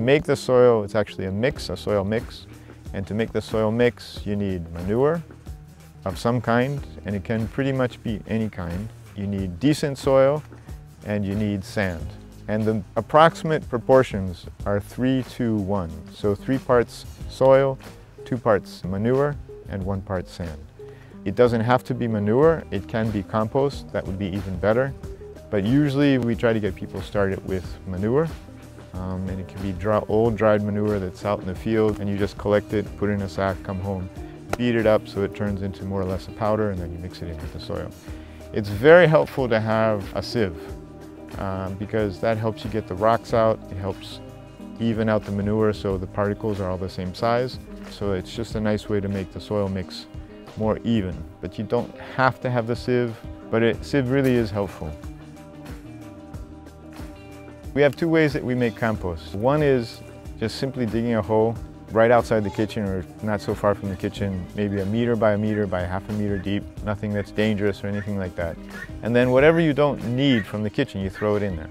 make the soil, it's actually a mix, a soil mix. And to make the soil mix, you need manure of some kind, and it can pretty much be any kind. You need decent soil, and you need sand. And the approximate proportions are 3-to-1. So 3 parts soil, 2 parts manure, and 1 part sand. It doesn't have to be manure, it can be compost, that would be even better. But usually we try to get people started with manure. And it can be old dried manure that's out in the field, and you just collect it, put it in a sack, come home, beat it up so it turns into more or less a powder, and then you mix it in with the soil. It's very helpful to have a sieve because that helps you get the rocks out. It helps even out the manure so the particles are all the same size. So it's just a nice way to make the soil mix more even. But you don't have to have the sieve, but sieve really is helpful. We have 2 ways that we make compost. One is just simply digging a hole right outside the kitchen or not so far from the kitchen, maybe 1 meter by 1 meter by ½ meter deep, nothing that's dangerous or anything like that. And then whatever you don't need from the kitchen, you throw it in there.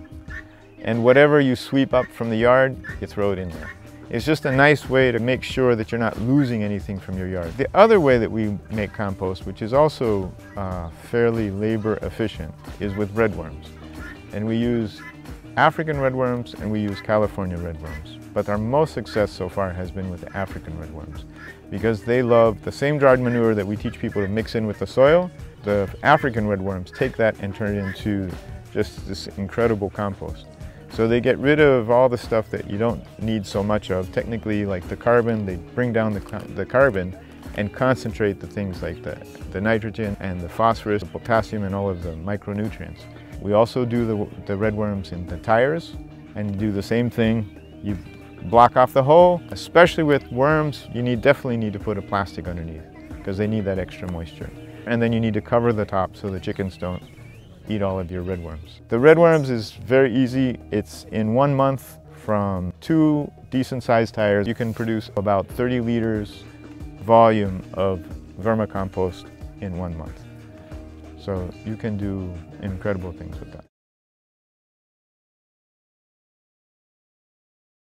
And whatever you sweep up from the yard, you throw it in there. It's just a nice way to make sure that you're not losing anything from your yard. The other way that we make compost, which is also fairly labor efficient, is with redworms. And we use African redworms and we use California redworms. But our most success so far has been with the African redworms because they love the same dried manure that we teach people to mix in with the soil. The African redworms take that and turn it into just this incredible compost. So they get rid of all the stuff that you don't need so much of. Technically, like the carbon, they bring down the carbon and concentrate the things like the nitrogen and the phosphorus, the potassium, and all of the micronutrients. We also do the redworms in the tires and do the same thing. You block off the hole. Especially with worms, you definitely need to put a plastic underneath because they need that extra moisture. And then you need to cover the top so the chickens don't eat all of your redworms. The redworms is very easy. It's in 1 month from 2 decent sized tires. You can produce about 30 liters volume of vermicompost in 1 month. So you can do incredible things with that.